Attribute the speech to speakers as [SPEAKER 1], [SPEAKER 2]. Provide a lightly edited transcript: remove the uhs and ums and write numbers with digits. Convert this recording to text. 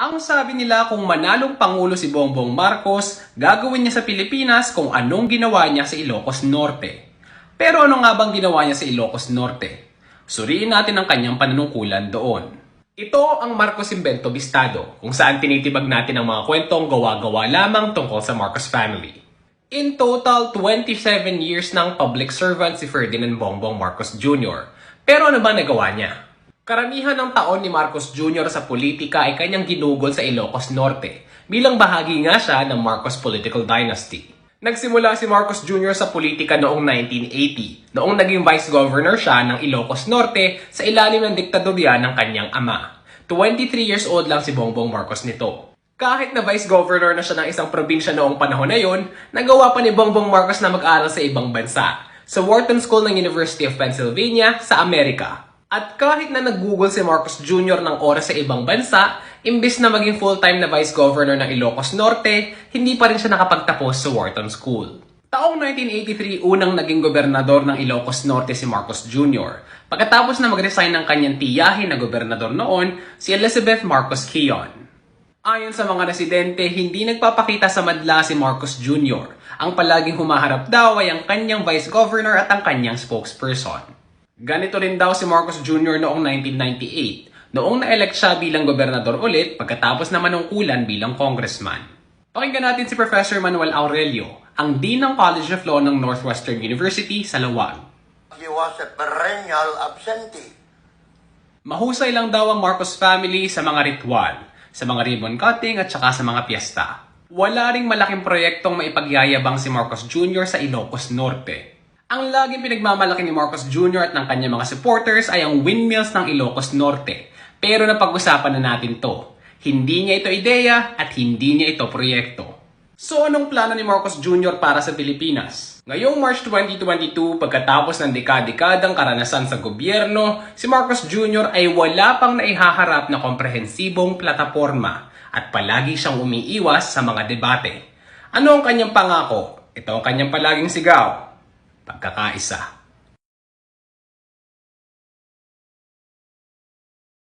[SPEAKER 1] Ang sabi nila kung manalong Pangulo si Bongbong Marcos, gagawin niya sa Pilipinas kung anong ginawa niya sa Ilocos Norte. Pero ano nga bang ginawa niya sa Ilocos Norte? Suriin natin ang kanyang panunungkulan doon. Ito ang Marcos Invento Bistado, kung saan tinitibag natin ang mga kwentong gawa-gawa lamang tungkol sa Marcos family. In total, 27 years ng public servant si Ferdinand Bongbong Marcos Jr. Pero ano ba nagawa niya? Karamihan ng taon ni Marcos Jr. sa politika ay kanyang ginugol sa Ilocos Norte, bilang bahagi nga siya ng Marcos political dynasty. Nagsimula si Marcos Jr. sa politika noong 1980, noong naging vice governor siya ng Ilocos Norte sa ilalim ng diktadorya ng kanyang ama. 23 years old lang si Bongbong Marcos nito. Kahit na vice governor na siya ng isang probinsya noong panahon na yon, nagawa pa ni Bongbong Marcos na mag-aral sa ibang bansa, sa Wharton School ng University of Pennsylvania sa Amerika. At kahit na naggugol si Marcos Jr. ng oras sa ibang bansa, imbis na maging full-time na vice governor ng Ilocos Norte, hindi pa rin siya nakapagtapos sa Wharton School. Taong 1983, unang naging gobernador ng Ilocos Norte si Marcos Jr. Pagkatapos na mag-resign ng kanyang tiyahin na gobernador noon, si Elizabeth Marcos Quezon. Ayon sa mga residente, hindi nagpapakita sa madla si Marcos Jr. Ang palaging humaharap daw ay ang kanyang vice governor at ang kanyang spokesperson. Ganito rin daw si Marcos Jr. noong 1998, noong na-elect siya bilang gobernador ulit pagkatapos na manungkulan bilang congressman. Pakinggan natin si Professor Manuel Aurelio, ang Dean ng College of Law ng Northwestern University sa Lawag.
[SPEAKER 2] He was a perennial absentee.
[SPEAKER 1] Mahusay lang daw ang Marcos family sa mga ritual, sa mga ribbon cutting at saka sa mga piyesta. Wala ring malaking proyektong maipagyayabang si Marcos Jr. sa Ilocos Norte. Ang laging pinagmamalaki ni Marcos Jr. at ng kanyang mga supporters ay ang windmills ng Ilocos Norte. Pero napag-usapan na natin to. Hindi niya ito ideya at hindi niya ito proyekto. So anong plano ni Marcos Jr. para sa Pilipinas? Ngayong March 2022, pagkatapos ng dekada-dekadang karanasan sa gobyerno, si Marcos Jr. ay wala pang naihaharap na komprehensibong plataporma at palagi siyang umiiwas sa mga debate. Ano ang kanyang pangako? Ito ang kanyang palaging sigaw: pagkakaisa.